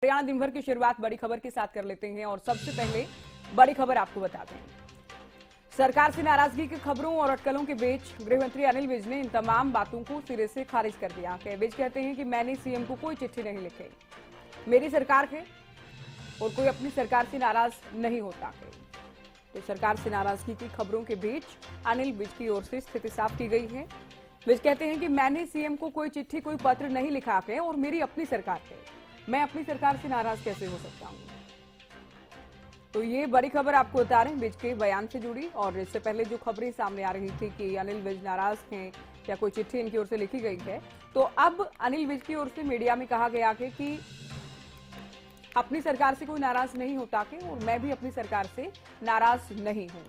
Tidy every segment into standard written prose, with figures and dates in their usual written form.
हरियाणा दिन भर की शुरुआत बड़ी खबर के साथ कर लेते हैं और सबसे पहले बड़ी खबर आपको बताते हैं। सरकार से नाराजगी की खबरों और अटकलों के बीच गृह मंत्री अनिल विज ने इन तमाम बातों को सिरे से खारिज कर दिया है। विज कहते हैं कि मैंने सीएम को कोई चिट्ठी नहीं लिखी, मेरी सरकार है और कोई अपनी सरकार से नाराज नहीं होता है। तो सरकार से नाराजगी की खबरों के बीच अनिल विज की ओर से स्थिति साफ की गई है। विज कहते हैं कि मैंने सीएम को कोई चिट्ठी कोई पत्र नहीं लिखा है और मेरी अपनी सरकार है, मैं अपनी सरकार से नाराज कैसे हो सकता हूं। तो ये बड़ी खबर आपको बता रहे हैं विज के बयान से जुड़ी। और इससे पहले जो खबरें सामने आ रही थी कि अनिल विज नाराज हैं या कोई चिट्ठी इनकी ओर से लिखी गई है, तो अब अनिल विज की ओर से मीडिया में कहा गया है कि अपनी सरकार से कोई नाराज नहीं होता है और मैं भी अपनी सरकार से नाराज नहीं हूं।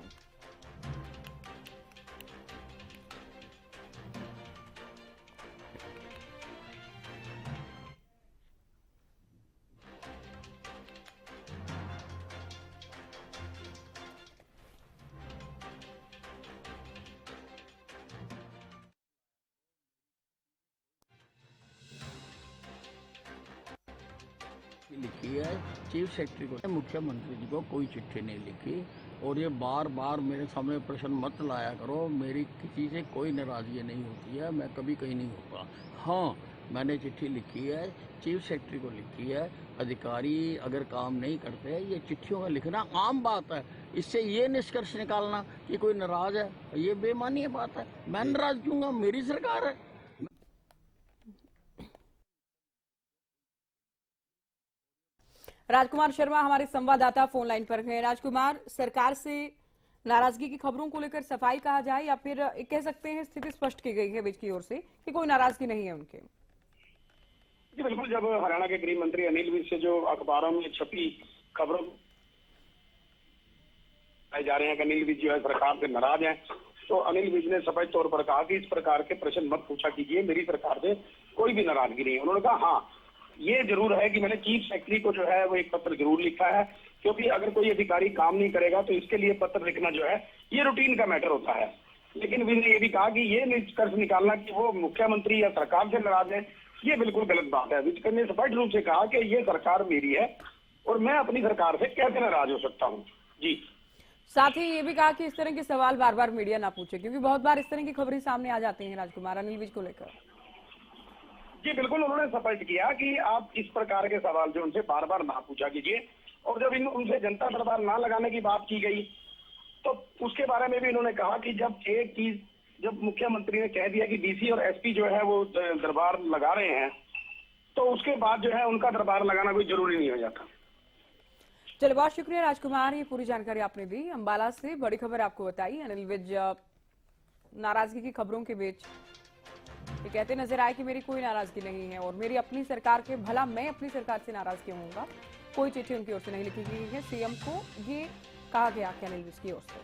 लिखी है चीफ सेक्रेटरी को, मुख्यमंत्री जी को कोई चिट्ठी नहीं लिखी। और ये बार बार मेरे सामने प्रश्न मत लाया करो, मेरी किसी से कोई नाराजगी नहीं होती है, मैं कभी कहीं नहीं होता। हाँ, मैंने चिट्ठी लिखी है, चीफ सेक्रेटरी को लिखी है। अधिकारी अगर काम नहीं करते, ये चिट्ठियों में लिखना आम बात है। इससे ये निष्कर्ष निकालना कि कोई नाराज है, ये बेमानी बात है। मैं नाराज क्यों हूँ? मेरी सरकार है। राजकुमार शर्मा हमारे संवाददाता फोन लाइन पर हैं। राजकुमार, सरकार से नाराजगी की खबरों को लेकर सफाई कहा जाए या फिर कह सकते हैं स्थिति स्पष्ट की गई है विज की ओर से कि कोई नाराजगी नहीं है उनके। जी बिल्कुल, जब हरियाणा के गृह मंत्री अनिल विज से जो अखबारों में छपी खबरों जा रहे हैं कि अनिल विज जो है सरकार से नाराज हैं, तो अनिल विज ने स्पष्ट तौर पर कहा कि इस प्रकार के प्रश्न मत पूछा कीजिए, मेरी सरकार से कोई भी नाराजगी नहीं है। उन्होंने कहा हाँ, ये जरूर है कि मैंने चीफ सेक्रेटरी को जो है वो एक पत्र जरूर लिखा है, क्योंकि अगर कोई अधिकारी काम नहीं करेगा तो इसके लिए पत्र लिखना जो है ये रूटीन का मैटर होता है। लेकिन विज ने ये भी कहा कि ये निष्कर्ष निकालना कि वो मुख्यमंत्री या सरकार से नाराज है, ये बिल्कुल गलत बात है। विज ने स्पष्ट रूप से कहा कि ये सरकार मेरी है और मैं अपनी सरकार से कैसे नाराज हो सकता हूँ। जी, साथ ही ये भी कहा कि इस तरह के सवाल बार बार मीडिया ना पूछे, क्योंकि बहुत बार इस तरह की खबरें सामने आ जाती हैं राजकुमार अनिल विज को लेकर। जी बिल्कुल, उन्होंने स्पष्ट किया कि आप इस प्रकार के सवाल जो उनसे बार बार ना पूछा कीजिए। और जब उनसे जनता दरबार ना लगाने की बात की गई तो उसके बारे में भी उन्होंने कहा कि जब मुख्यमंत्री ने कह दिया कि डीसी और एसपी जो है वो दरबार लगा रहे हैं, तो उसके बाद जो है उनका दरबार लगाना कोई जरूरी नहीं हो जाता। चलिए, बहुत शुक्रिया राजकुमार, ये पूरी जानकारी आपने दी। अंबाला से बड़ी खबर आपको बताई। अनिल विज नाराजगी की खबरों के बीच ये कहते नजर आए कि मेरी कोई नाराजगी नहीं है और मेरी अपनी सरकार के, भला मैं अपनी सरकार से नाराज क्यों होऊंगा। कोई चिट्ठी उनकी ओर से नहीं लिखी गई है। सीएम को ये कहा गया कि अनिल विज की ओर से।